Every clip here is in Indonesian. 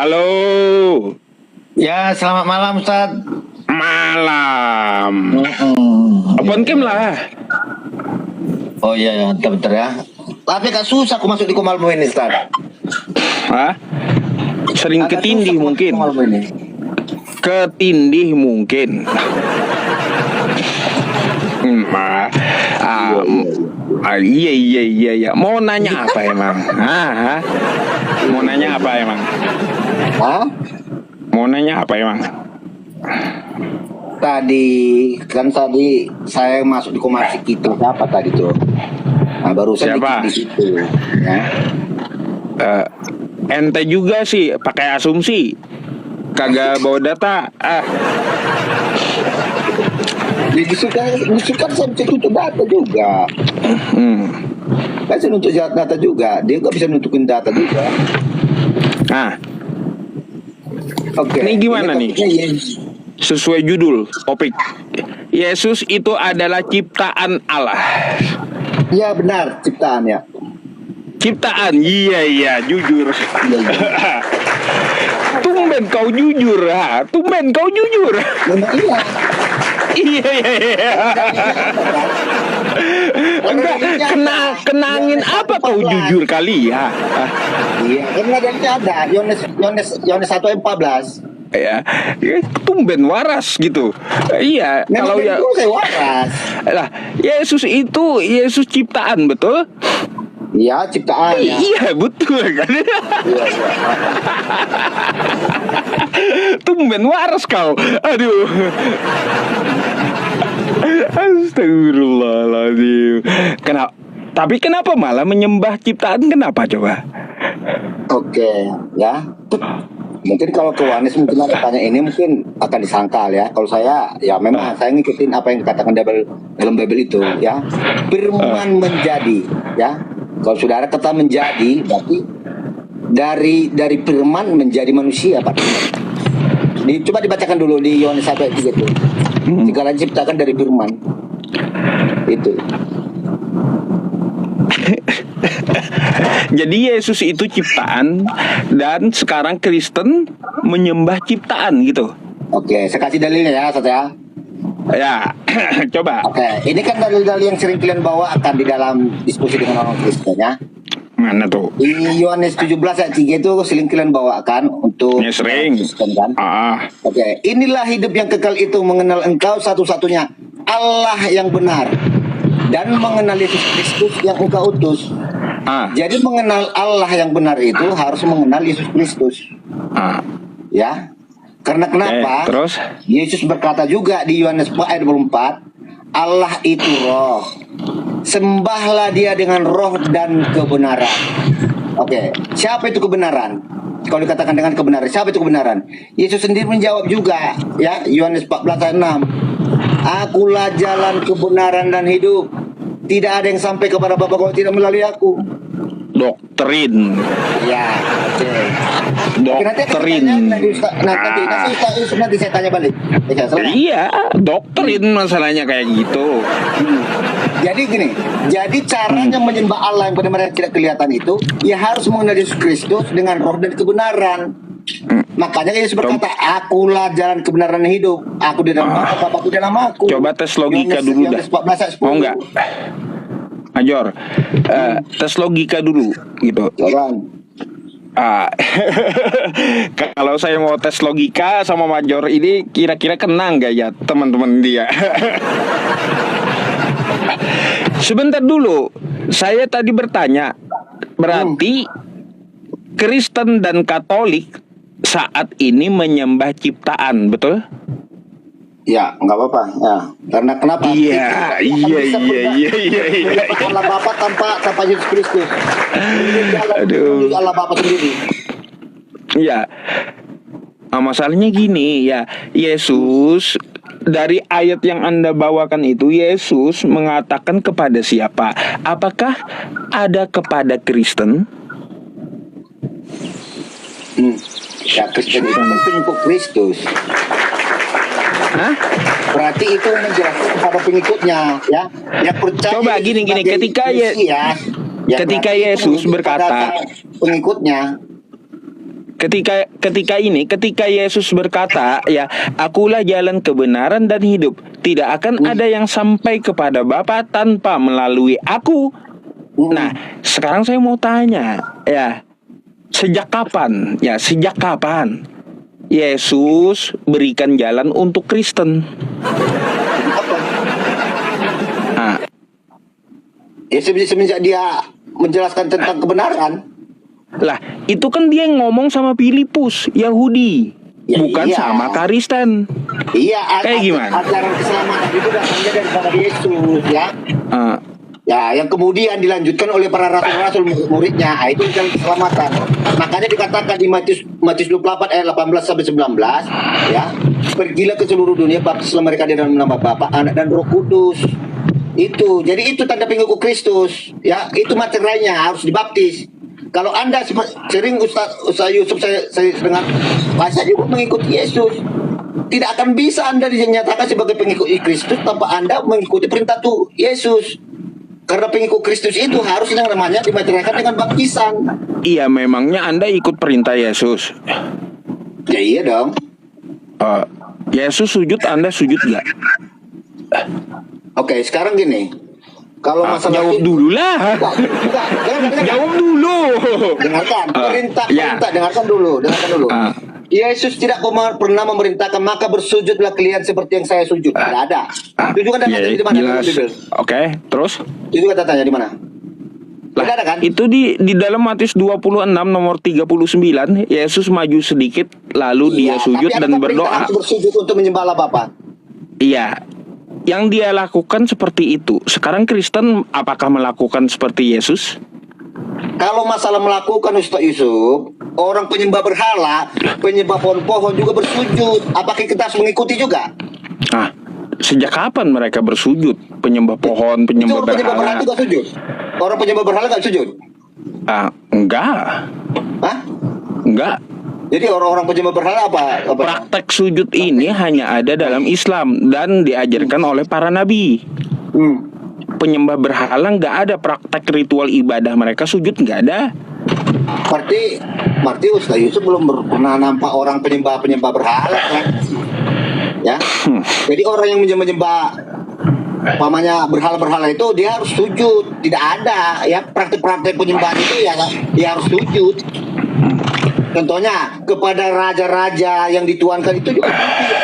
Halo. Ya, selamat malam Ustaz. Malam. Open cam lah. Oh iya, bentar ya. Tapi agak susah aku masuk di Komalmo ini, Ustaz. Hah? Sering Agak ketindih susah mungkin. Komalmo ini. Ketindih mungkin. Iya. Mau nanya apa emang? Mau nanya apa emang? Hah? Mau nanya apa emang? Tadi saya masuk di Komasik itu siapa tadi tuh? Nah, barusan Siapa? di situ. Ya. Ente juga sih pakai asumsi. Kagak bawa data. Justru kan saya bisa tutup data juga. Kan saya nuntut data juga. Dia nggak bisa nuntukin data juga. Oke. Ini gimana nih? Yes. Sesuai judul topik, Yesus itu adalah ciptaan Allah. Ya benar, ciptaan ya. Ciptaan, iya, jujur. Tumben kau jujur, Tumben kau jujur. Memang iya. Iya. Enggak, kenangin apa kau jujur kali ya? Iya, karena dalilnya ada. Yohanes 1:14. Ya, tumben waras gitu. Iya, Memang kalau ya saya waras. lah, Yesus itu Yesus ciptaan, betul? Iya, ciptaan ya. Iya, betul kan? Iya. Tumben waras kau. Aduh. Astagfirullahaladzim. Kenapa malah menyembah ciptaan? Kenapa coba? Oke, ya. Mungkin kalau ke Wanes mungkin tanya ini mungkin akan disangkal ya. Kalau saya ya memang saya ngikutin apa yang dikatakan dalam Bible itu ya. Firman menjadi ya. Kalau saudara kata menjadi berarti dari firman menjadi manusia, Pak. Coba dibacakan dulu di Yohanes 1:3 itu. Segala diciptakan dari firman. Itu. Jadi Yesus itu ciptaan dan sekarang Kristen menyembah ciptaan gitu. Oke, saya kasih dalilnya ya, Ustaz ya. Ya, coba. Oke, ini kan dalil-dalil yang sering kalian bawa akan di dalam diskusi dengan orang Kristen ya. Mana tuh? Di Yohanes 17:3 itu sering kalian bawakan untuk Ya, sering. Kristen kan. Oke. Inilah hidup yang kekal itu mengenal Engkau satu-satunya Allah yang benar dan mengenal Yesus Kristus yang Engkau utus. Jadi mengenal Allah yang benar itu harus mengenal Yesus Kristus. Ya. Karena kenapa? Terus Yesus berkata juga di Yohanes 4:24, Allah itu roh. Sembahlah dia dengan roh dan kebenaran. Oke, siapa itu kebenaran? Kalau dikatakan dengan kebenaran, siapa itu kebenaran? Yesus sendiri menjawab juga, ya, Yohanes 14:6. Akulah jalan kebenaran dan hidup. Tidak ada yang sampai kepada Bapa kalau tidak melalui aku. Doktrin. Ya, Doktrin. Nanti saya tanya balik. Iya, doktrin masalahnya kayak gitu. Jadi gini, jadi caranya menyembah Allah yang benar-benar tidak kelihatan itu, ya harus mengenal Yesus Kristus dengan roh dan kebenaran. Makanya Yesus berkata, akulah jalan kebenaran dan hidup. Aku di dalam Bapa, Bapa di dalam aku. Coba tes logika dulu dah. Mau nggak? Major, tes logika dulu gitu. Kalau saya mau tes logika sama Major ini kira-kira kena nggak ya teman-teman dia? Sebentar dulu, saya tadi bertanya, berarti Kristen dan Katolik saat ini menyembah ciptaan, betul? Ya, nggak apa-apa. Ya, karena kenapa? Iya. Allah Bapa tanpa Yesus Kristus. Aduh. Allah Bapa sendiri. Iya. Masalahnya gini ya, Yesus dari ayat yang Anda bawakan itu Yesus mengatakan kepada siapa? Apakah ada kepada Kristen? Ya, Kristen itu pengikut Kristus. Berarti itu menjelaskan kepada pengikutnya, ya. Yang percaya. Coba gini, ketika Yesus berkata pengikutnya. ketika Yesus berkata, ya, akulah jalan kebenaran dan hidup, tidak akan ada yang sampai kepada Bapa tanpa melalui aku. Nah, sekarang saya mau tanya, ya, sejak kapan Yesus berikan jalan untuk Kristen? Nah, Ya semenjak dia menjelaskan tentang kebenaran. lah, itu kan dia yang ngomong sama Filipus, Yahudi, Ya, bukan iya. sama Kristen. Iya, Kayak gimana? ajaran keselamatan itu datangnya daripada Yesus, ya. Ah, Ya, yang kemudian dilanjutkan oleh para rasul-rasul muridnya. Nah, itu jalan keselamatan. Makanya dikatakan di Matius 24 ayat 18 sampai 19, ya. Pergilah ke seluruh dunia, baptislah mereka di dalam nama Bapa, Anak dan Roh Kudus. Itu. Jadi itu tanda pengikut Kristus, ya. Itu materialnya harus dibaptis. Kalau Anda sering Ustaz Yusuf saya dengar, saya juga mengikuti Yesus. Tidak akan bisa Anda dinyatakan sebagai pengikut Kristus tanpa Anda mengikuti perintah Tuhan Yesus. Karena pengikut Kristus itu harus yang namanya dimaterialkan dengan baptisan. iya, memangnya Anda ikut perintah Yesus? Ya iya dong. Yesus sujud, Anda sujud nggak? Oke, sekarang gini. Kalau masalah jawab itu- dulu lah. Enggak, dengarkan. Jawab dulu. Dengarkan, perintah, ya. dengarkan dulu. Ah. Yesus tidak pernah memerintahkan maka bersujudlah kalian seperti yang saya sujud. Tidak ada. Itu juga datanya di mana? Jelas. Oke, terus? Itu juga datanya di mana? Lah, Tidak ada kan? itu di dalam Matius 26 nomor 39, Yesus maju sedikit lalu dia Iya, sujud tapi dan adakah perintah berdoa. harus bersujud untuk menyembah Allah Bapa? Iya. Yang dia lakukan seperti itu. Sekarang Kristen apakah melakukan seperti Yesus? Kalau masalah melakukan Ustaz Yusuf, orang penyembah berhala, penyembah pohon-pohon juga bersujud. Apakah kita harus mengikuti juga? Ah, sejak kapan mereka bersujud? Penyembah pohon, Itu penyembah orang penyembah berhala berhala? juga sujud. Orang penyembah berhala nggak sujud? Enggak. Hah? Enggak. Jadi orang-orang penyembah berhala apa? Praktek sujud ini hanya ada dalam Islam dan diajarkan oleh para nabi. Penyembah berhala nggak ada praktek ritual ibadah mereka sujud, nggak ada. Berarti Ustaz Yusuf belum pernah nampak orang penyembah berhala kan? Ya. Jadi orang yang menyembah umpamanya berhala-berhala itu dia harus sujud. Tidak ada ya praktek-praktek penyembahan itu ya dia harus sujud. Contohnya kepada raja-raja yang dituankan itu juga sujud.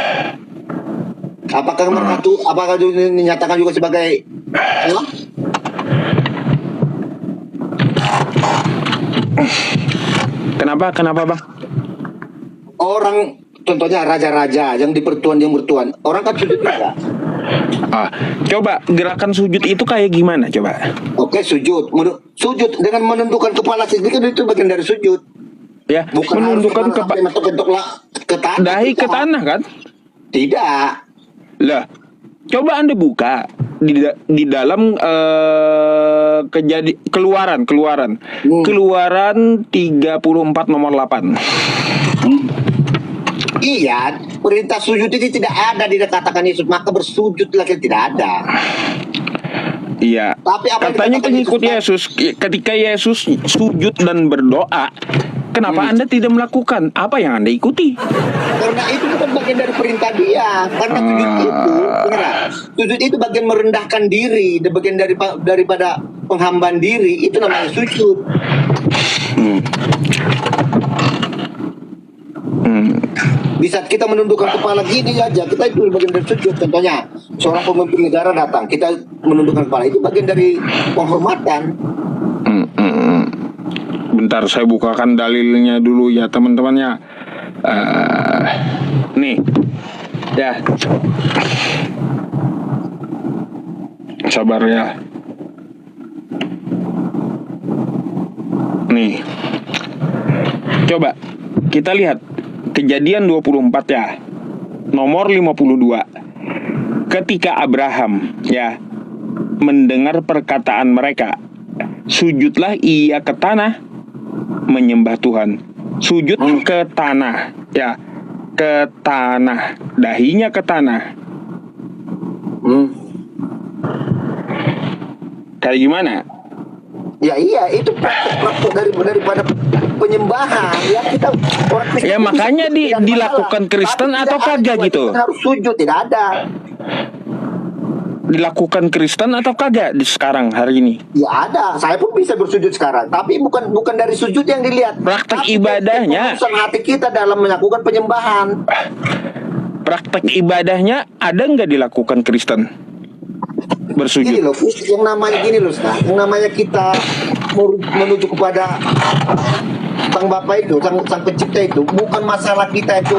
Apakah itu dinyatakan juga sebagai ya? Kenapa bang? Orang contohnya raja-raja yang dipertuan orang kan sujud juga. Coba gerakan sujud itu kayak gimana coba? Oke, sujud dengan menundukkan kepala sendiri kan itu bagian dari sujud. Ya, Bukan menundukkan ke tanah. dahi ke tanah kan? Tidak. Lah, coba Anda buka di dalam keluaran 34 nomor 8. Iya, perintah sujud itu tidak ada dikatakan Yesus, maka bersujudlah tidak ada. Iya. Tapi apa yang Katanya dikatakan pengikut Yesus ketika Yesus sujud dan berdoa, kenapa Anda tidak melakukan apa yang Anda ikuti? Karena itu bukan bagian dari perintah dia. Karena sujud itu bagian merendahkan diri, bagian daripada penghambaan diri, itu namanya sujud. Di saat kita menundukkan kepala gini aja, kita itu bagian dari sujud. Contohnya, seorang pemimpin negara datang, kita menundukkan kepala, itu bagian dari penghormatan. Bentar, saya bukakan dalilnya dulu ya teman-temannya. Nih, ya, sabar ya. Nih, coba kita lihat Kejadian 24 ya, nomor 52. Ketika Abraham ya mendengar perkataan mereka, sujudlah ia ke tanah menyembah Tuhan. Sujud ke tanah ya, ke tanah, dahinya ke tanah. Kayak gimana? Ya iya, itu praktek daripada penyembahan ya kita orang Kristen Ya itu makanya bisa tidak ada dilakukan masalah. Kristen Tapi atau tidak ada kagak gitu? kewajiban harus sujud, tidak ada. Dilakukan Kristen atau kagak di sekarang hari ini? Ya ada, saya pun bisa bersujud sekarang, tapi bukan dari sujud yang dilihat. Praktek Tapi ibadahnya. ketulusan hati kita dalam melakukan penyembahan. Praktek ibadahnya ada nggak dilakukan Kristen? Gini Bersujud. loh, yang namanya gini loh, Ustaz. Yang namanya kita menuju kepada Sang Bapa itu, sang Pencipta itu, bukan masalah kita itu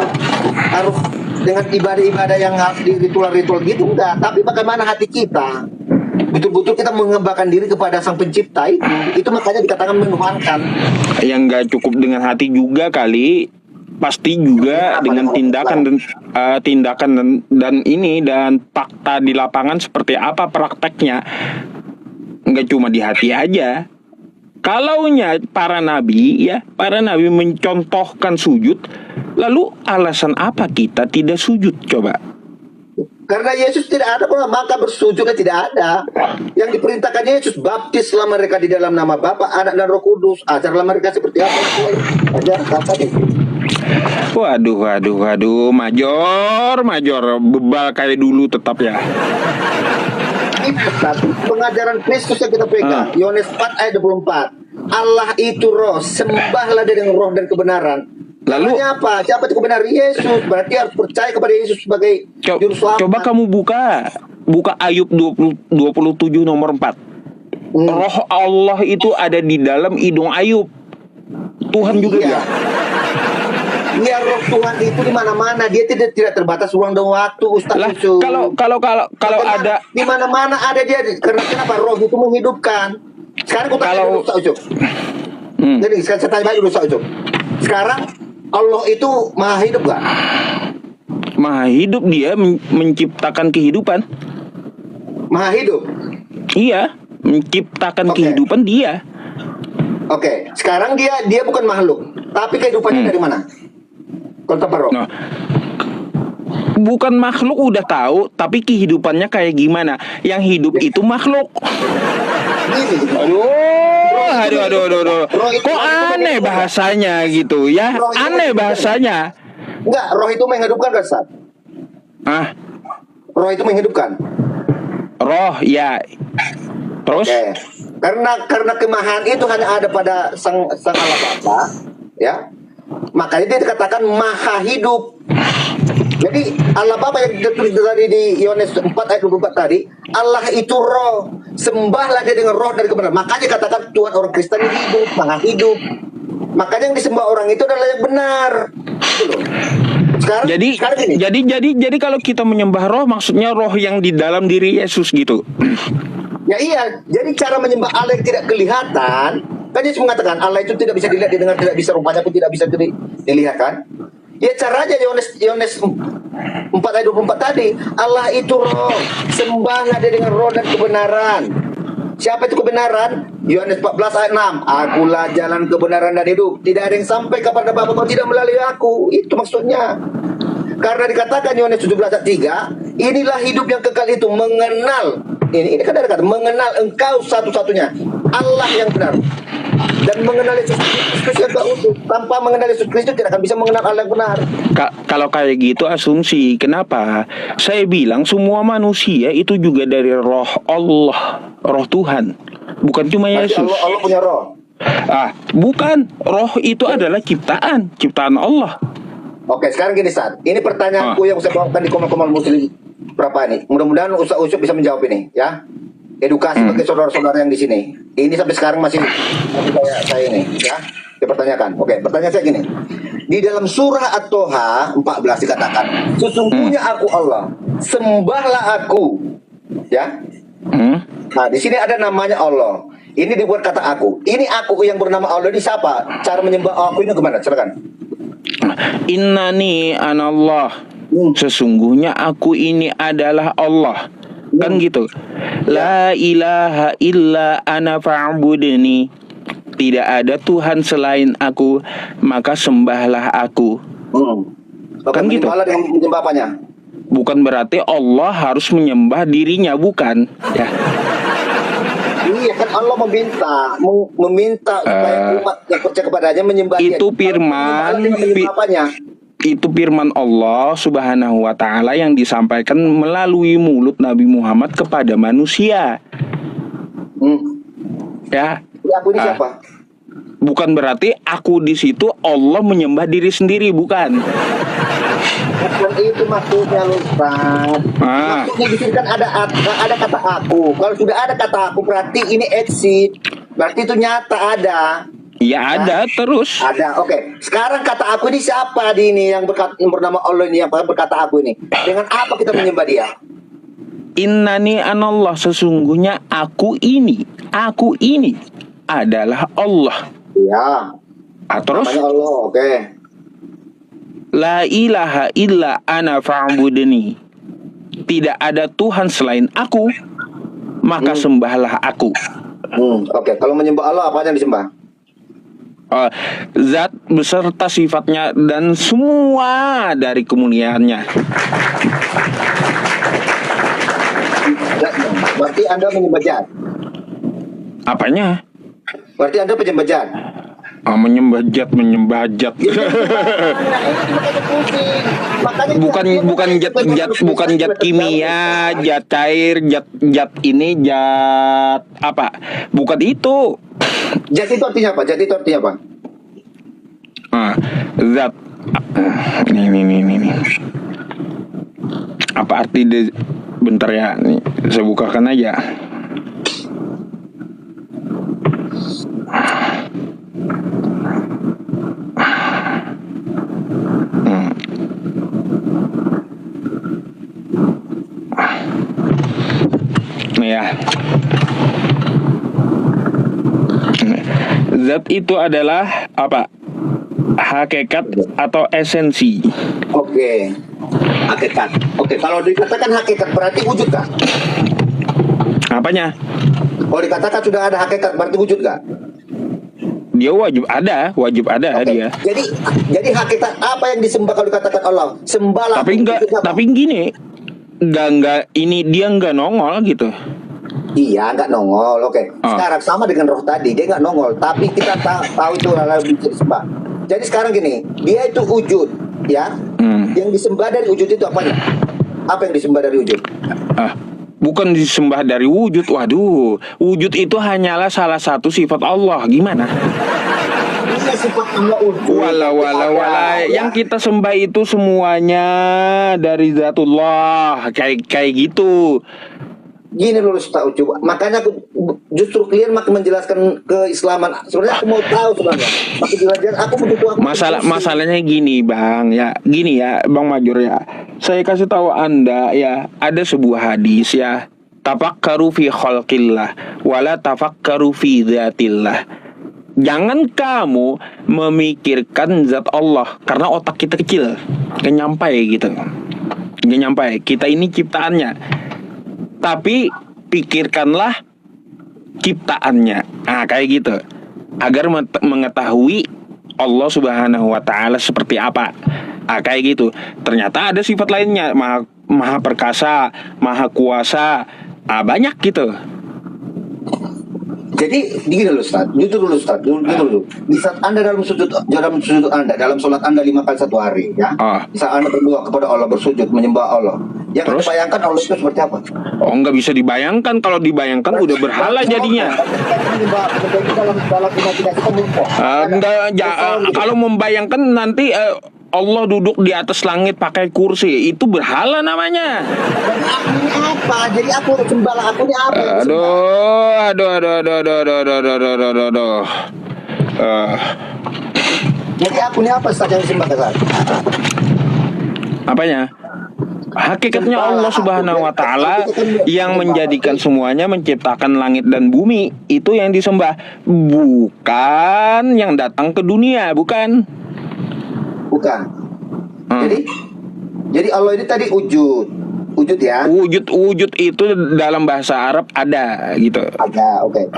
harus dengan ibadah-ibadah yang harus di ritual-ritual gitu, enggak. Tapi bagaimana hati kita, betul-betul kita mengembangkan diri kepada Sang Pencipta itu makanya dikatakan menuhankan. Yang nggak cukup dengan hati juga kali, pasti juga dengan tindakan dan fakta di lapangan seperti apa prakteknya. Nggak cuma di hati aja. Kalaunya para nabi mencontohkan sujud, lalu alasan apa kita tidak sujud coba? Karena Yesus tidak ada pula, maka bersujudnya tidak ada. Yang diperintahkan Yesus, baptislah mereka di dalam nama Bapa, Anak dan Roh Kudus. Ajarlah mereka seperti apa ajar kata itu. Waduh, major, bebal kayak dulu tetap ya. Itu satu pengajaran Kristus yang kita pegang. Yohanes 4 ayat 24. Allah itu roh, sembahlah dia dengan roh dan kebenaran. Lalu apa? Siapa itu kebenaran? Yesus. Berarti harus percaya kepada Yesus sebagai juru selamat. Coba kamu buka Ayub 27 nomor 4. Roh Allah itu ada di dalam hidung Ayub. Tuhan juga iya. Dia roh Tuhan itu di mana-mana. Dia tidak terbatas ruang dan waktu, Ustaz Yusuf. Kalau ada di mana-mana ada dia. Karena kenapa? Roh itu menghidupkan. Sekarang aku tanya dulu, Ustaz Yusuf. Jadi saya tanya dulu, Ustaz Yusuf. Sekarang Allah itu maha hidup gak? Maha hidup, dia menciptakan kehidupan. Maha hidup? Iya, menciptakan kehidupan dia. Oke, sekarang dia bukan makhluk, tapi kehidupannya dari mana? Kalau tanpa roh. Nah, bukan makhluk udah tahu, tapi kehidupannya kayak gimana? Yang hidup itu makhluk. Aduh. Kok aneh bahasanya gitu ya? Aneh bahasanya. Enggak, roh itu menghidupkan kan, Ustaz? Roh itu menghidupkan. Roh, ya. Terus? Oke. Karena kemahan itu hanya ada pada sang Allah Bapa, ya. Makanya dia dikatakan maha hidup. Jadi Allah Bapa yang ditulis tadi di Yohanes 4 ayat 24 tadi, Allah itu roh, sembahlah dia dengan roh dari kebenaran. Makanya katakan Tuhan orang Kristen hidup, maha hidup. Makanya yang disembah orang itu adalah yang benar. Sekarang gini. Jadi kalau kita menyembah roh, maksudnya roh yang di dalam diri Yesus gitu. Ya iya, jadi cara menyembah Allah yang tidak kelihatan, kan Yesus mengatakan Allah itu tidak bisa dilihat, didengar, tidak bisa, rupanya pun tidak bisa dilihat kan? Ya caranya Yohanes 4 ayat 24 tadi, Allah itu roh, sembahlah dia dengan roh dan kebenaran. Siapa itu kebenaran? Yohanes 14 ayat 6. Akulah jalan kebenaran dan hidup. Tidak ada yang sampai kepada Bapa kalau tidak melalui aku. Itu maksudnya. Karena dikatakan Yohanes 17 ayat 3, inilah hidup yang kekal itu, mengenal. Ini kan ada kata mengenal engkau satu-satunya Allah yang benar, dan mengenal Yesus Kristus yang utuh. Tanpa mengenal Yesus Kristus tidak akan bisa mengenal Allah yang benar. Kalau kayak gitu asumsi, kenapa saya bilang semua manusia itu juga dari roh Allah, roh Tuhan, bukan cuma Yesus. Allah punya roh. Bukan, roh itu adalah ciptaan Allah. Oke, sekarang gini, Ustaz. Ini pertanyaanku yang saya bawakan di Komal Muslim berapa ini? Mudah-mudahan Ustaz Ucup bisa menjawab ini, ya. Edukasi bagi saudara-saudara yang di sini. Ini sampai sekarang masih kayak saya ini, ya. Dipertanyakan. Oke, pertanyaan saya gini. Di dalam surah At-Toha 14 dikatakan, sesungguhnya aku Allah, sembahlah aku. Ya. Nah, di sini ada namanya Allah. Ini dibuat kata aku. Ini aku yang bernama Allah ini siapa? Cara menyembah aku ini gimana? Silakan. Innani anallah. Sesungguhnya aku ini adalah Allah. Kan gitu. La ilaha illa ana fa'budni. Tidak ada Tuhan selain aku, maka sembahlah aku. Kan gitu. Menyembah apanya? Bukan berarti Allah harus menyembah dirinya, bukan. Ya. Iya kan Allah meminta supaya umat yang percaya kepadanya menyembah Dia. Itu firman itu firman Allah Subhanahu wa taala yang disampaikan melalui mulut Nabi Muhammad kepada manusia. Ya. Jadi aku ini siapa? Bukan berarti aku di situ Allah menyembah diri sendiri, bukan. Bukan itu maksudnya, Ustaz. Maksudnya di sini kan ada kata aku. Kalau sudah ada kata aku berarti ini exit. Berarti itu nyata ada. Ya ada terus. Ada, oke. Sekarang kata aku ini siapa di ini yang bernama Allah ini yang berkata aku ini? Dengan apa kita menyembah Dia? Innani anallah, sesungguhnya aku ini adalah Allah. Ya. Terus? Namanya Allah, oke. La ilaha illa ana fa'budni. Tidak ada Tuhan selain aku, maka sembahlah aku. Oke. Kalau menyembah Allah apa yang disembah? Zat beserta sifatnya dan semua dari kemuliaannya. Berarti Anda menyembah Zat. Apanya? Berarti Anda penyembah Zat. Menyembah Zat. bukan zat kimia, zat cair, zat ini, zat apa? Bukan itu. Zat itu artinya apa? Zat. Ini. Apa arti bentar ya, nih, saya bukakan aja. Ya. Zat itu adalah apa? Hakikat atau esensi. Oke. Hakikat. Oke, kalau dikatakan hakikat berarti wujud kah? Apanya? Kalau dikatakan sudah ada hakikat berarti wujud kah? Dia wajib ada dia. Jadi hakikat apa yang disembah kalau dikatakan Allah? Sembahlah. Tapi gini, enggak ini dia enggak nongol gitu. Iya, enggak nongol. Oke. Sekarang sama dengan roh tadi, dia enggak nongol, tapi kita tahu itu adalah disembah. Jadi sekarang gini, dia itu wujud, ya. Yang disembah dari wujud itu apanya? Apa yang disembah dari wujud? Bukan disembah dari wujud. Waduh, wujud itu hanyalah salah satu sifat Allah. Gimana? Ini sifat Allah wujud. Wala. Yang kita sembah itu semuanya dari zatullah. Kayak gitu. Gini loh Ustaz, coba. Makanya aku justru kalian makin menjelaskan keislaman. Sebenarnya aku mau tahu sebenarnya. Makin belajar aku butuh Masalahnya gini, Bang. Ya, gini ya, Bang Majur ya. Saya kasih tahu Anda ya, ada sebuah hadis ya. Tafakkaru fi khalqillah wala tafakkaru fi dzatillah. Jangan kamu memikirkan zat Allah karena otak kita kecil. Nggak nyampai. Kita ini ciptaannya. Tapi pikirkanlah ciptaannya. Kayak gitu. Agar mengetahui Allah Subhanahu wa taala seperti apa. Kayak gitu. Ternyata ada sifat lainnya, maha perkasa, maha kuasa. Banyak gitu. Jadi gini loh Ustaz, jujur dulu Ustaz, dulu. Di saat Anda dalam sujud Anda, dalam sholat Anda 5 kali satu hari, ya. Di saat Anda berdoa kepada Allah, bersujud, menyembah Allah. Yang Anda bayangkan Allah itu seperti apa? Nggak bisa dibayangkan. Kalau dibayangkan udah berhala jadinya. Kalau membayangkan nanti Allah duduk di atas langit pakai kursi, itu berhala namanya. Jadi aku sembahlah aku ini apa? Aduh. Jadi aku ini apa Ustaz yang disembah Ustaz? Apanya? Hakikatnya Allah Subhanahu wa taala yang menjadikan semuanya, menciptakan langit dan bumi, itu yang disembah, bukan yang datang ke dunia, bukan. Jadi Allah ini tadi wujud ya. Wujud itu dalam bahasa Arab ada gitu. Ada, oke.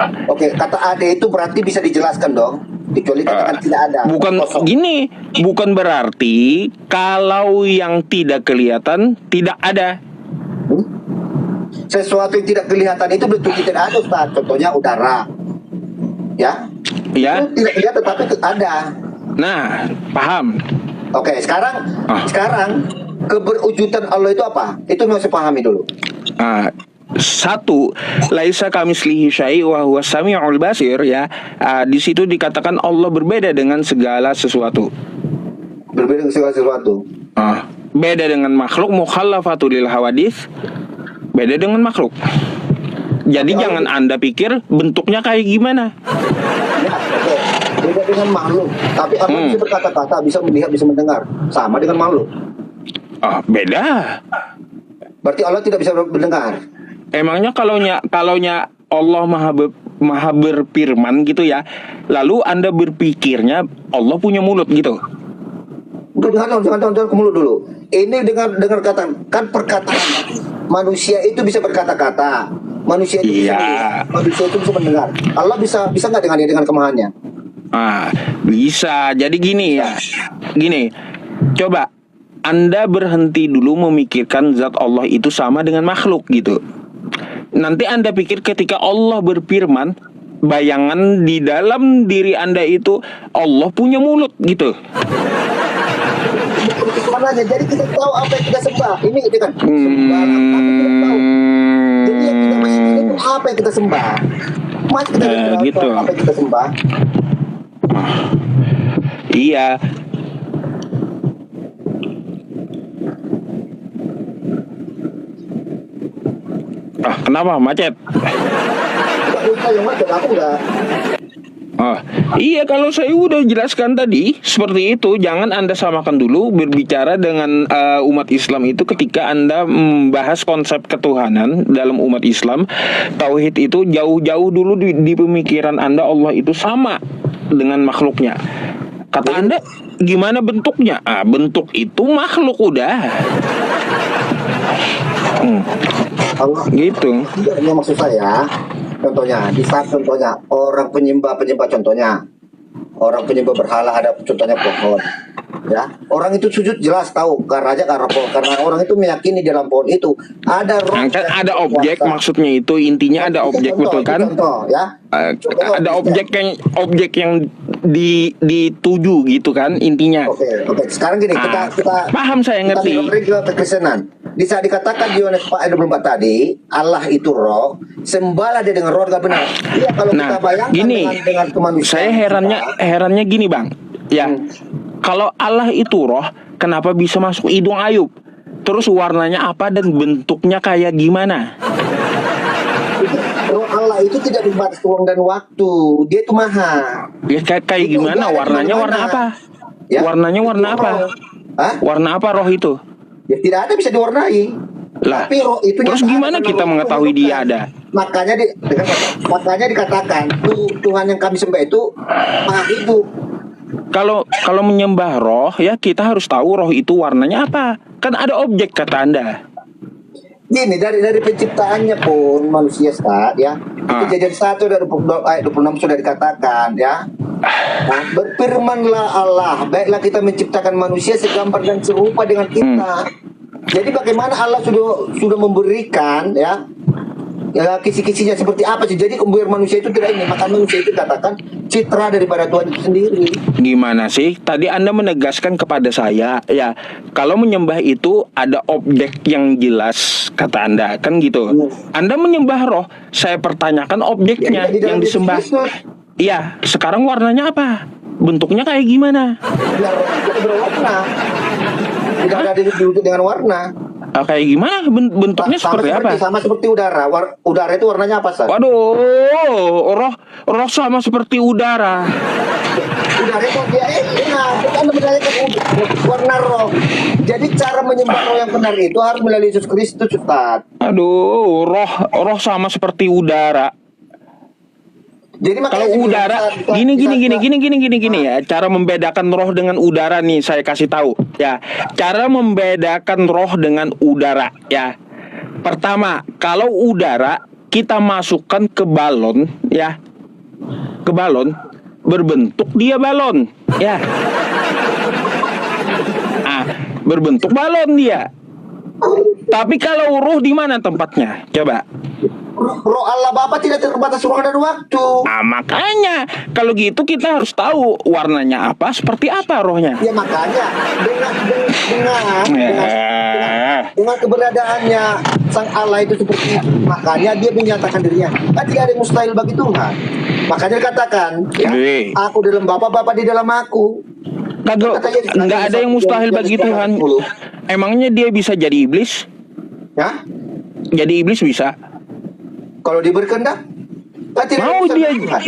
Kata ada itu berarti bisa dijelaskan dong. Kecuali katakan tidak ada. Bukan berarti kalau yang tidak kelihatan tidak ada. sesuatu yang tidak kelihatan itu bentuknya tidak ada, Ustaz. Contohnya udara. Ya. Ya. Itu tidak kelihatan tapi ada. Nah, paham. Oke, sekarang Ah. keberwujudan Allah itu apa? Itu yang saya pahami dulu. Satu, laisa kamislihi syai' wa huwa samiul basir, ya. Di situ dikatakan Allah berbeda dengan segala sesuatu. Berbeda dengan segala sesuatu. Beda dengan makhluk, mukhallafatu lil hawadits. Beda dengan makhluk. Jadi Tapi jangan Anda pikir bentuknya kayak gimana. Ya, oke. Beda dengan makhluk. Tapi Allah bisa berkata-kata, bisa melihat, bisa mendengar. Sama dengan makhluk. Beda. Berarti Allah tidak bisa mendengar. Emangnya kalaunya Allah maha berfirman gitu ya, lalu Anda berpikirnya Allah punya mulut gitu. Jangan ke mulut dulu. Ini dengar kata, kan perkataan manusia itu bisa berkata-kata. Manusia itu bisa melihat, manusia itu bisa mendengar. Allah bisa nggak dengan kemahannya? Bisa. Jadi gini ya. Gini. Coba Anda berhenti dulu memikirkan zat Allah itu sama dengan makhluk gitu. Nanti Anda pikir ketika Allah berfirman, bayangan di dalam diri Anda itu Allah punya mulut gitu. Jadi kita tahu apa yang kita sembah. Ini kan sembah, tapi kita tahu. Jadi yang kita bayangkan itu apa yang kita sembah. Mas kita gitu. Apa yang kita sembah. Iya. Kenapa macet? Iya, kalau saya udah jelaskan tadi seperti itu. Jangan Anda samakan dulu berbicara dengan umat Islam itu ketika Anda membahas konsep ketuhanan dalam umat Islam. Tauhid itu jauh-jauh dulu di pemikiran Anda Allah itu sama dengan makhluknya. Kata Anda gimana bentuknya? Bentuk itu makhluk udah. Gitu. Ini maksud saya. Contohnya, di saat contohnya orang penyembah contohnya orang penyembah berhala, ada contohnya pohon, ya orang itu sujud jelas tahu karena pohon, karena orang itu meyakini dalam pohon itu ada roh, ada objek kuasa. Maksudnya itu intinya ada objek, betul kan? Contoh, ya. Ada objek yang dituju gitu kan intinya. Oke. Sekarang gini, kita paham, saya ngerti. Kita kekristenan. Di saat dikatakan di Yohanes 4:24 tadi, Allah itu roh, sembahlah dia dengan roh, gak benar. Iya, kalau kita bayangkan gini, dengan kemanusiaan. Saya herannya gini, Bang. Ya. Kalau Allah itu roh, kenapa bisa masuk hidung Ayub? Terus warnanya apa dan bentuknya kayak gimana? Roh Allah itu tidak dibatas ruang dan waktu. Dia itu maha. Ya kayak gimana? Warnanya warna apa? Ya? Warnanya warna apa? Warna apa roh itu? Ya tidak ada bisa diwarnai. Lah, tapi roh itu terus gimana kita mengetahui dia ada? Makanya dikatakan Tuhan yang kami sembah itu maha hidup. Kalau menyembah roh, ya kita harus tahu roh itu warnanya apa. Kan ada objek, kata Anda. Gini, dari penciptaannya pun manusia, Ustaz, ya. Kejadian 1 dari ayat 26 sudah dikatakan, ya. Nah, berfirmanlah Allah, baiklah kita menciptakan manusia segambar dan serupa dengan kita. Jadi bagaimana Allah sudah memberikan, ya kisi-kisinya seperti apa sih? Jadi biar manusia itu tidak ini, maka manusia itu katakan citra daripada Tuhan itu sendiri. Gimana sih? Tadi Anda menegaskan kepada saya, ya kalau menyembah itu ada objek yang jelas, kata Anda, kan gitu. Anda menyembah roh, saya pertanyakan objeknya yang disembah. Iya, sekarang warnanya apa? Bentuknya kayak gimana? Ya, berwarna. Tidak ada diwujud dengan warna. Kayak gimana? Bentuknya seperti apa? Sama seperti udara. Udara itu warnanya apa, Sar? Waduh, roh sama seperti udara. Udara itu dia bukan menanyakan warna roh. Jadi cara menyembah roh yang benar itu harus melalui Yesus Kristus, Ustaz. Aduh, roh sama seperti udara. Jadi kalau udara gini ya, cara membedakan roh dengan udara nih saya kasih tahu ya. Cara membedakan roh dengan udara ya. Pertama, kalau udara kita masukkan ke balon ya. Ke balon berbentuk dia balon ya. Berbentuk balon dia. Tapi kalau ruh di mana tempatnya? Coba. Roh Allah Bapa tidak terbatas ruang dan waktu. Nah, makanya kalau gitu kita harus tahu warnanya apa, seperti apa rohnya. Ya makanya dengan keberadaannya Sang Allah itu seperti itu, makanya dia menyatakan dirinya. Kan tidak ada yang mustahil bagi Tuhan. Makanya dikatakan, ya, aku dalam Bapa, Bapa di dalam aku. Kagak, nggak ada yang mustahil bagi Tuhan. Emangnya dia bisa jadi iblis? Ya? Jadi iblis bisa? Kalau dia berkehendak? Mau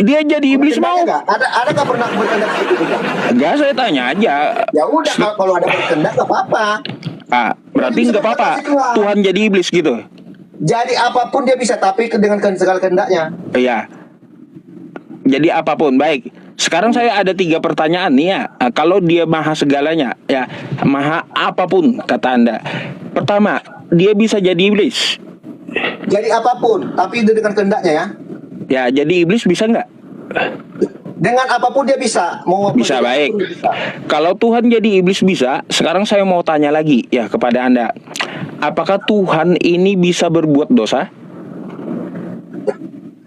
dia jadi iblis mau? Ada nggak pernah berkehendak seperti itu? Enggak, saya tanya aja. Ya udah, kalau ada berkehendak nggak apa-apa. Berarti nggak apa-apa. Tuhan jadi iblis gitu. Jadi apapun dia bisa, tapi dengan segala kehendaknya. Iya. Jadi apapun, baik. Sekarang saya ada 3 pertanyaan nih ya. Kalau dia maha segalanya, ya maha apapun kata Anda. Pertama, dia bisa jadi iblis. Jadi apapun, tapi itu dengan kehendaknya ya. Ya, jadi iblis bisa nggak? Dengan apapun dia bisa. Bisa, baik. Kalau Tuhan jadi iblis bisa, sekarang saya mau tanya lagi ya kepada Anda. Apakah Tuhan ini bisa berbuat dosa?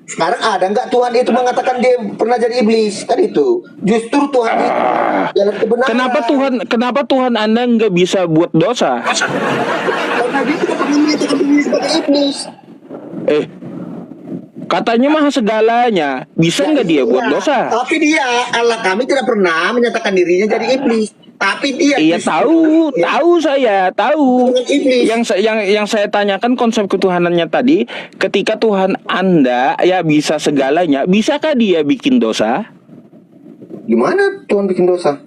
Sekarang ada nggak Tuhan itu mengatakan dia pernah jadi iblis? Kan itu. Justru Tuhan itu jalan kebenaran. Kenapa Tuhan Anda nggak bisa buat dosa? Karena dia tidak pernah menyatakan diri sebagai iblis. Katanya maha segalanya. Bisa nggak dia buat dosa? Tapi dia, Allah kami tidak pernah menyatakan dirinya jadi iblis. Tapi dia iya tahu saya tahu. Yang saya tanyakan konsep ketuhanannya tadi, ketika Tuhan Anda ya bisa segalanya, bisakah dia bikin dosa? Gimana Tuhan bikin dosa?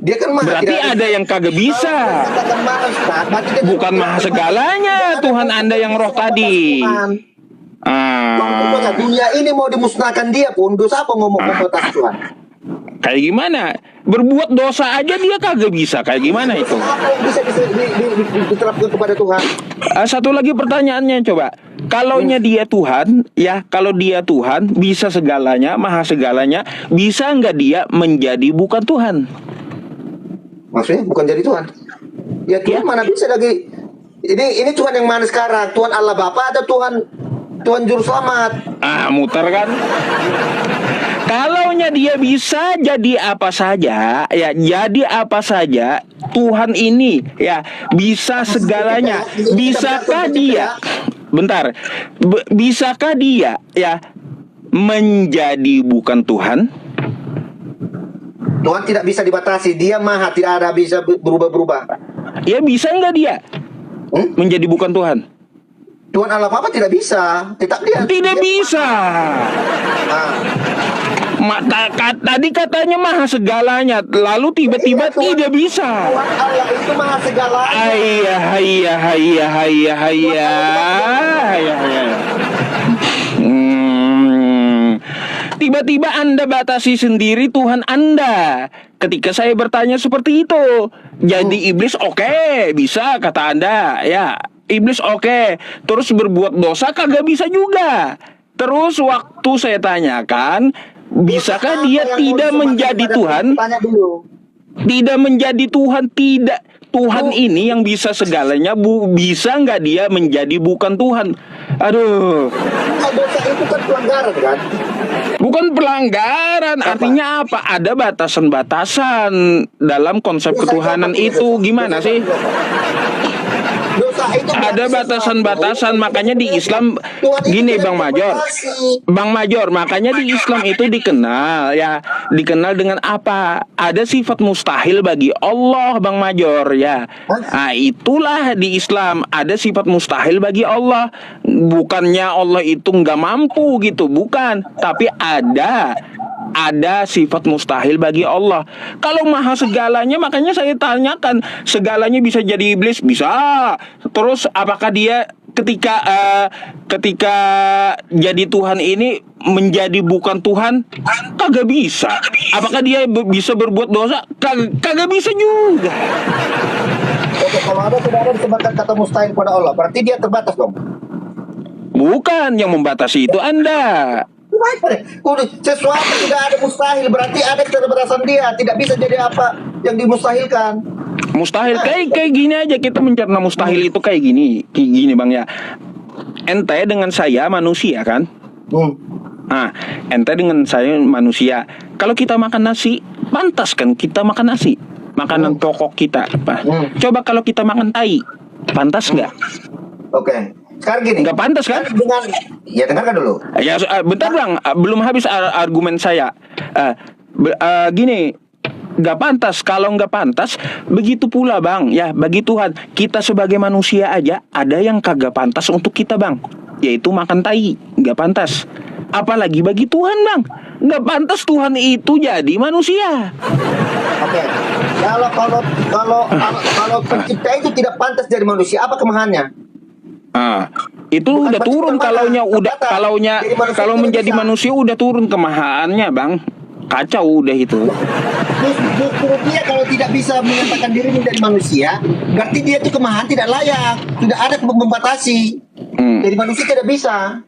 Dia kan maha. Berarti ada yang kagak bisa. Bukan maha segalanya Tuhan Anda yang roh tadi. Dunia ini mau dimusnahkan dia pun, dosa apa ngomong membatas Tuhan? Kayak gimana? Berbuat dosa aja dia kagak bisa. Kayak gimana itu? Bisa diterapkan kepada Tuhan. Satu lagi pertanyaannya coba. Kalaunya dia Tuhan, ya kalau dia Tuhan bisa segalanya, maha segalanya, bisa nggak dia menjadi bukan Tuhan? Maksudnya bukan jadi Tuhan? Ya Tuhan mana bisa lagi? Ini Tuhan yang mana sekarang? Tuhan Allah Bapa atau Tuhan Juru Selamat? Muter kan? Kalaunya dia bisa jadi apa saja, ya jadi apa saja, Tuhan ini ya bisa segalanya. Bisakah dia? Bentar. Bisakah dia ya menjadi bukan Tuhan? Tuhan tidak bisa dibatasi, dia maha, tidak ada bisa berubah-berubah. Ya bisa nggak dia menjadi bukan Tuhan? Tuhan Allah Bapa tidak bisa, tidak bisa. Tadi katanya maha segalanya, lalu tiba-tiba tidak bisa. Tuhan Allah itu maha segalanya. Tiba-tiba Anda batasi sendiri Tuhan Anda. Ketika saya bertanya seperti itu, jadi iblis oke, bisa kata Anda, ya. Iblis oke, terus berbuat dosa kagak bisa juga. Terus waktu saya tanyakan, bisakah dia tidak menjadi Tuhan? Tidak menjadi Tuhan, tidak. Tuhan ini yang bisa segalanya, bisa nggak dia menjadi bukan Tuhan? Aduh. Dosa itu kan pelanggaran kan? Bukan pelanggaran, artinya apa? Ada batasan-batasan dalam konsep ketuhanan itu. Gimana sih? Ada batasan-batasan, makanya di Islam gini Bang Major, makanya di Islam itu dikenal dengan apa? Ada sifat mustahil bagi Allah Bang Major ya. Nah, itulah di Islam ada sifat mustahil bagi Allah. Bukannya Allah itu nggak mampu gitu, bukan, tapi ada sifat mustahil bagi Allah. Kalau maha segalanya, makanya saya tanyakan, segalanya bisa jadi iblis? Bisa. Terus apakah dia ketika jadi Tuhan ini menjadi bukan Tuhan? Kagak bisa. Apakah dia bisa berbuat dosa? Kagak bisa juga. Oke, kalau ada saudara disebutkan kata mustahil pada Allah, berarti dia terbatas dong? Bukan, yang membatasi itu Anda. Sesuatu tidak ada mustahil, berarti ada keterbatasan dia, tidak bisa jadi apa yang dimustahilkan. Mustahil kayak gini aja, kita mencerna mustahil itu kayak gini Bang ya. Ente dengan saya manusia kan? Nah, ente dengan saya manusia. Kalau kita makan nasi, pantas kan kita makan nasi? Makanan pokok kita apa? Coba kalau kita makan tai, pantas nggak? Oke. Sekarang gini. Nggak pantas kan? Ya dengarkan dulu. Ya, bentar Bang, belum habis argumen saya. Gini, nggak pantas. Kalau nggak pantas, begitu pula Bang. Ya, bagi Tuhan, kita sebagai manusia aja ada yang kagak pantas untuk kita Bang. Yaitu makan tai, nggak pantas. Apalagi bagi Tuhan Bang, nggak pantas Tuhan itu jadi manusia. Oke. Kalau pencipta itu tidak pantas jadi manusia, apa kelemahannya? Itu Bukan udah turun kalau menjadi manusia udah turun kemahaannya Bang. Kacau udah itu. Justru dia kalau tidak bisa menyatakan diri menjadi manusia, berarti dia itu kemahan tidak layak, tidak ada membatasi. Jadi manusia tidak bisa.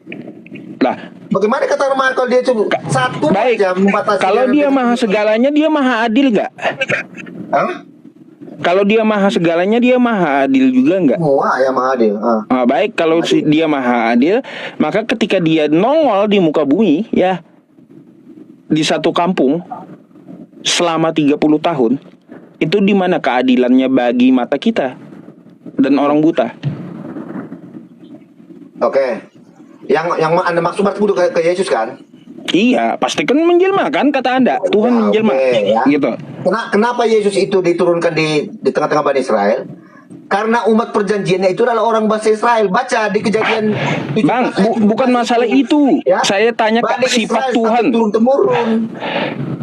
Lah, bagaimana kata Rama kalau dia itu satu baik, aja membatasi? kalau dia maha segalanya, dia maha adil nggak? Kalau dia maha segalanya, dia maha adil juga nggak? Wah, ya maha adil. Baik, kalau dia maha adil, maka ketika dia nongol di muka bumi, ya, di satu kampung selama 30 tahun, itu di mana keadilannya bagi mata kita dan orang buta? Oke. Yang Anda maksud berarti ke Yesus kan? Iya, pasti kan menjelma kan kata Anda. Tuhan menjelma, ya. gitu. Kenapa Yesus itu diturunkan di tengah-tengah Bani Israel? Karena umat perjanjiannya itu adalah orang bahasa Israel. Baca di Kejadian 17 Bang, bukan masalah itu. Ya? Saya tanya Bani sifat Israel Tuhan. Turun-temurun.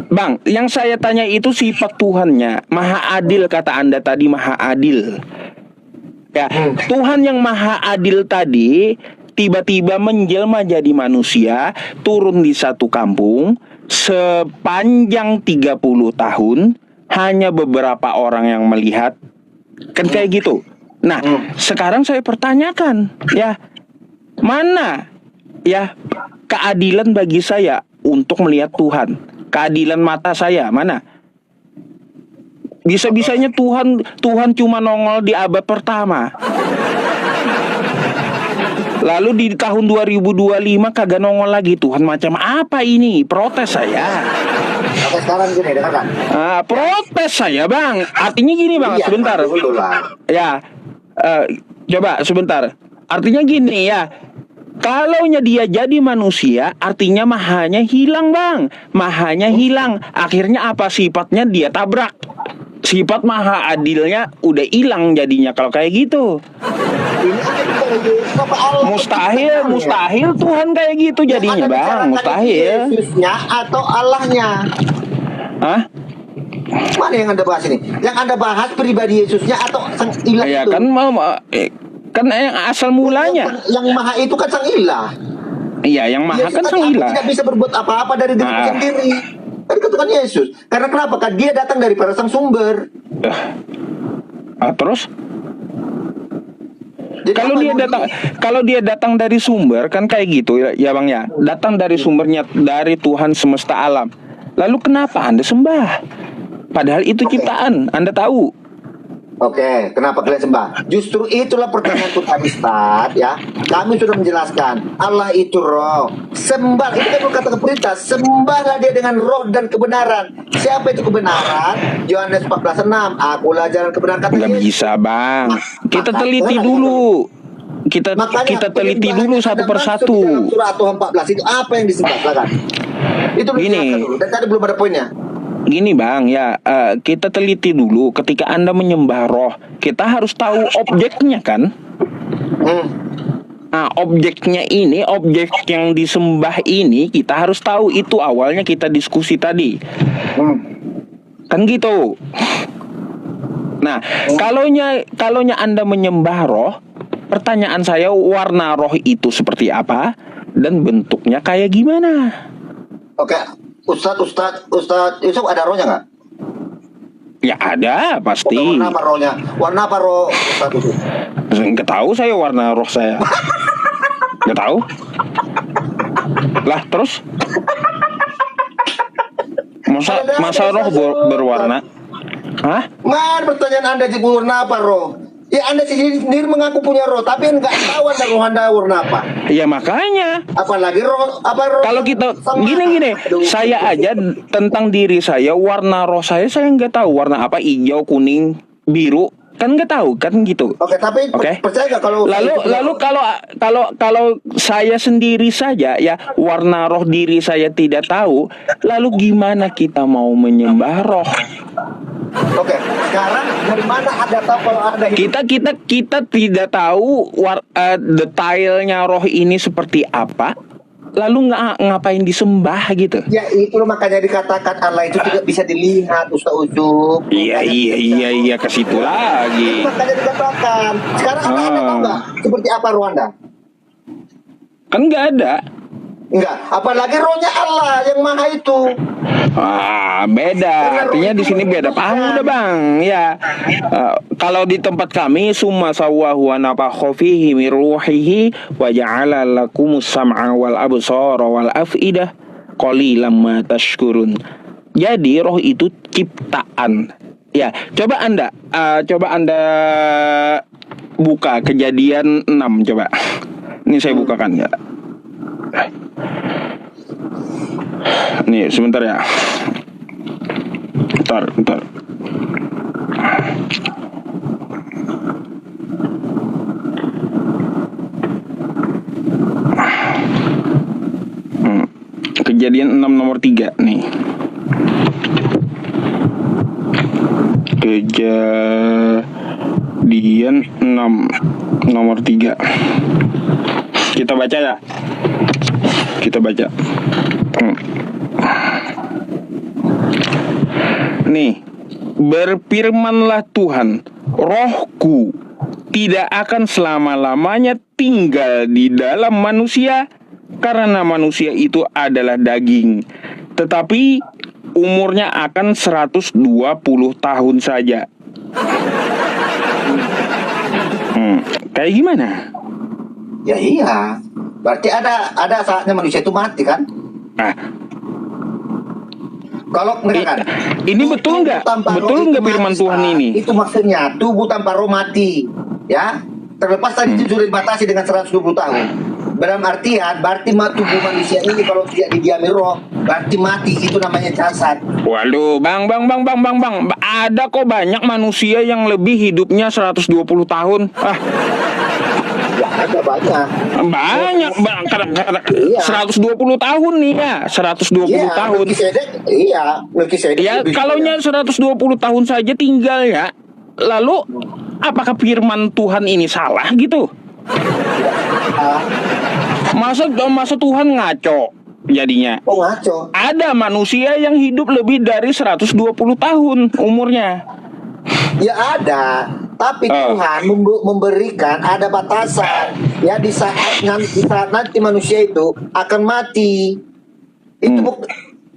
Bang, yang saya tanya itu sifat Tuhannya. Maha adil kata Anda tadi, maha adil. Ya, Tuhan yang maha adil tadi tiba-tiba menjelma jadi manusia, turun di satu kampung sepanjang 30 tahun, hanya beberapa orang yang melihat. Kan kayak gitu. Nah, sekarang saya pertanyakan, ya, mana ya keadilan bagi saya untuk melihat Tuhan? Keadilan mata saya mana? Bisa-bisanya Tuhan cuma nongol di abad pertama. Lalu di tahun 2025 kagak nongol lagi. Tuhan macam apa ini? Protes saya. Oke, sekarang gini, dengarkan. Protes saya Bang. Artinya gini Bang, Iya, sebentar. Ya, coba sebentar. Artinya gini ya. Kalaunya dia jadi manusia, artinya mahanya hilang Bang. Mahanya hilang. Akhirnya apa sifatnya dia tabrak. Sifat maha adilnya udah hilang jadinya kalau kayak gitu. Mustahil Tuhan kayak gitu jadinya Bang. Mustahil. Yesusnya atau Allahnya? Hah? Mana yang Anda bahas ini? Yang Anda bahas pribadi Yesusnya atau sang ilah Ya itu? kan yang asal mulanya. Yang maha itu kan sang ilah. Iya, yang maha Yesus kan sang ilah. tidak bisa berbuat apa-apa dari diri sendiri. Kan katakan Yesus. Karena kenapa? Kan dia datang daripada sang sumber. Terus? Jadi Kalau dia datang dari sumber kan kayak gitu ya Bang ya. Datang dari sumbernya dari Tuhan semesta alam. Lalu kenapa Anda sembah? Padahal itu ciptaan, Anda tahu. Oke, kenapa kalian sembah? Justru itulah pertanyaan tadi, Ustaz, ya. Kami sudah menjelaskan, Allah itu roh. Sembah, itu kan kata perintah, sembahlah dia dengan roh dan kebenaran. Siapa itu kebenaran? Yohanes 14:6. Akulah jalan kebenaran kata Nggak Yesus. bisa, Bang. Kita teliti dulu. Kita teliti dulu satu persatu. Surah Tuhan 14 itu apa yang disembah? Silakan. Itu Gini. dulu. Dan tadi belum ada poinnya. Gini Bang ya, kita teliti dulu. Ketika Anda menyembah roh, kita harus tahu objeknya kan. Nah, objeknya ini, objek yang disembah ini, kita harus tahu. Itu awalnya kita diskusi tadi. Kan gitu. Nah, kalaunya Anda menyembah roh, pertanyaan saya, warna roh itu seperti apa dan bentuknya kayak gimana? Oke, Ustadz Yusuf ada rohnya nggak? Ya ada pasti. Warna apa rohnya? Warna apa roh Ustadz Yusuf? Nggak tahu saya warna roh saya. Nggak tahu. Lah terus? Masa roh berwarna? Hah? Man, pertanyaan Anda di warna apa roh? Ya Anda sendiri mengaku punya roh, tapi nggak tahu Anda roh Anda warna apa. Ya makanya. Apalagi roh roh Kalau kita sama. gini, Aduh. saya aja tentang diri saya, warna roh saya nggak tahu warna apa, hijau, kuning, biru, kan nggak tahu kan gitu. Oke, tapi Oke. percaya nggak kalau Lalu kalau saya sendiri saja ya warna roh diri saya tidak tahu, lalu gimana kita mau menyembah roh? Oke, sekarang dari mana Anda tahu kalau ada hidup? Kita tidak tahu detailnya roh ini seperti apa. Lalu ngapain disembah gitu? Ya itu makanya dikatakan Allah itu tidak bisa dilihat, Ustaz Ucup. Iya ke situ lagi. Makanya dikatakan. Sekarang Anda tahu nggak seperti apa roh Anda? Kan nggak ada. Enggak, apalagi rohnya Allah yang maha itu. Beda. Artinya di sini beda. Paham udah bang? Ya. Kalau di tempat kami summa sawwahu wa nafakha fihi min ruhihi wa ja'ala lakumus sam'a wal absara wal af'idah qalilan ma tashkurun. Jadi roh itu ciptaan. Ya, coba Anda buka Kejadian 6 coba. Ini saya bukakan ya. Nih sebentar ya. Bentar. Kejadian 6 nomor 3 nih. Kejadian 6 nomor 3. Kita baca ya. Nih, berfirmanlah Tuhan, rohku tidak akan selama-lamanya tinggal di dalam manusia, karena manusia itu adalah daging, tetapi umurnya akan 120 tahun saja. Kayak gimana? Ya iya, berarti ada saatnya manusia itu mati kan? Kalau misalkan ini betul nggak? Betul nggak firman Tuhan ini? Itu maksudnya tubuh tanpa roh mati, ya. Terlepas tadi itu sudah dibatasi dengan 120 tahun. Dalam artian, berarti tubuh manusia ini kalau tidak didiami roh, berarti mati. Itu namanya jasad. Waduh, bang. Ada kok banyak manusia yang lebih hidupnya 120 tahun. Ya, ada banyak. Banyak, bang. 120 tahun nih ya, 120 tahun. Melkisedek. Ya, kalaunya 120 tahun saja tinggal ya. Lalu, apakah firman Tuhan ini salah gitu? Masa Tuhan ngaco jadinya? Oh, ngaco. Ada manusia yang hidup lebih dari 120 tahun umurnya. Ya ada, tapi Tuhan memberikan ada batasan. Ya di saat nanti manusia itu akan mati.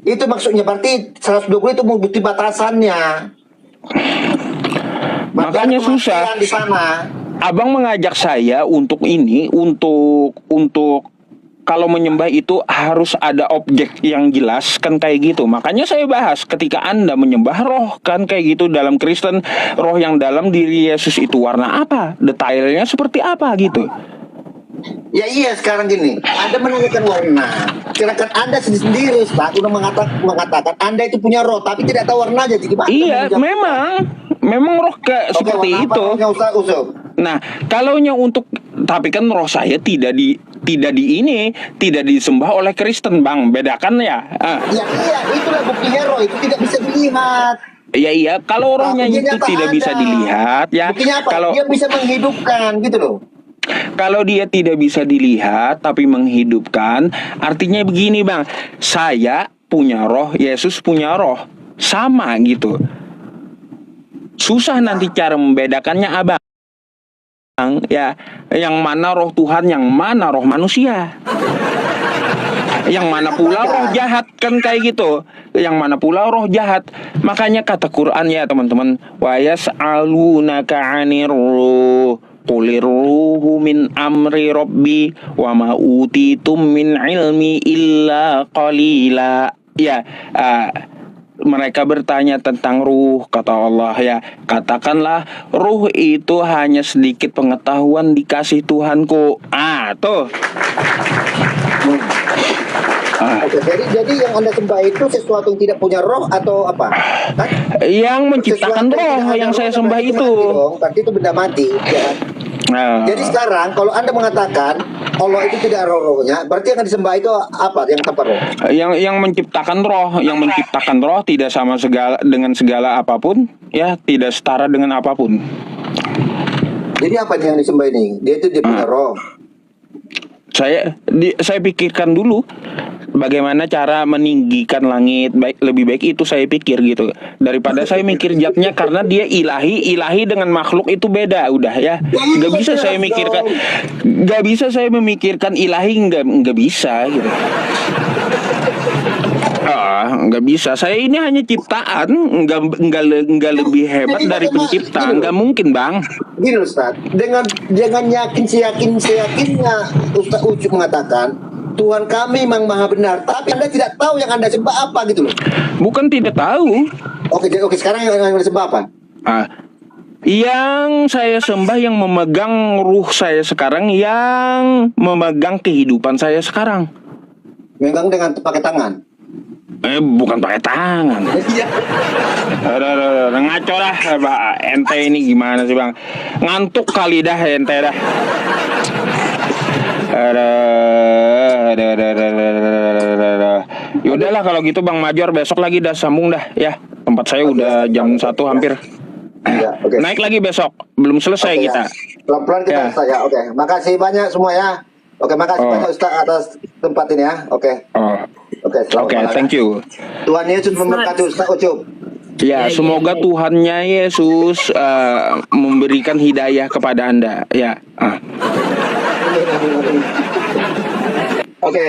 Itu maksudnya berarti 120 itu bukti batasannya. Makanya susah. Di sana. Abang mengajak saya untuk kalau menyembah itu harus ada objek yang jelas kan kayak gitu. Makanya saya bahas ketika Anda menyembah roh kan kayak gitu dalam Kristen, roh yang dalam diri Yesus itu warna apa? Detailnya seperti apa gitu. Ya iya sekarang gini, Anda menanyakan warna. Silakan Anda sendiri Ustaz udah mengatakan Anda itu punya roh tapi tidak tahu warnanya. Jadi iya, memang roh seperti itu. Nah, kalaunya tapi kan roh saya tidak disembah oleh Kristen, Bang. Bedakan ya. Ya iya, itulah buktinya roh itu tidak bisa dilihat. Iya, kalau rohnya itu tidak bisa dilihat ya. Buktinya apa? Kalau dia bisa menghidupkan gitu loh. Kalau dia tidak bisa dilihat tapi menghidupkan, artinya begini, Bang. Saya punya roh, Yesus punya roh. Sama gitu. Susah nanti cara membedakannya, Abang. Ya, yang mana roh Tuhan, yang mana roh manusia. Yang mana pula roh jahat kan kayak gitu. Yang mana pula roh jahat. Makanya kata Quran ya, teman-teman, wa yas'alunaka 'anir ruh qulir ruhu min amri rabbi wa ma utitum min ilmi illa qalila. Ya, mereka bertanya tentang ruh, kata Allah ya, katakanlah ruh itu hanya sedikit pengetahuan dikasih Tuhanku. Tuh. Oke, jadi yang Anda sembah itu sesuatu yang tidak punya roh atau apa? Kan? Yang menciptakan Sesuatu roh tidak ada yang saya roh, sembah berarti itu. mati dong, berarti itu benda mati, ya kan? Jadi sekarang kalau Anda mengatakan Allah itu tidak ada rohnya, berarti yang disembah itu apa? Yang tanpa roh? yang menciptakan roh tidak sama dengan segala apapun, ya, tidak setara dengan apapun. Jadi apa yang disembah ini? Dia itu dia punya roh. Saya pikirkan dulu bagaimana cara meninggikan langit, lebih baik itu saya pikir gitu daripada saya mikir zatnya, karena dia ilahi dengan makhluk itu beda, udah ya. Nggak bisa saya memikirkan ilahi, nggak bisa gitu. Nggak bisa. Saya ini hanya ciptaan, nggak lebih hebat dari pencipta, nggak mungkin, Bang. Gini Ustaz, dengan seyakinnya Ustaz Ucup mengatakan Tuhan kami memang maha benar, tapi Anda tidak tahu yang Anda sembah apa gitu loh. Bukan tidak tahu. Oke, sekarang yang Anda sembah apa? Yang saya sembah yang memegang ruh saya sekarang, yang memegang kehidupan saya sekarang. Megang dengan pakai tangan. Bukan pakai tangan. Ngaco dah, ente ini gimana sih, Bang? Ngantuk kali dah ente dah. Yaudahlah kalau gitu Bang Major, besok lagi dah sambung dah ya. Tempat saya udah jam 1 hampir. Ya, okay. Naik lagi besok, belum selesai kita. Pelan-pelan kita selesai ya. Oke, makasih banyak semua ya. Oke, makasih banyak Ustaz atas tempat ini ya. Oke, thank you. Tuhan Yesus memberkati Ustaz Ucup. Ya, semoga Tuhannya Yesus memberikan hidayah kepada Anda. Ya. Oke.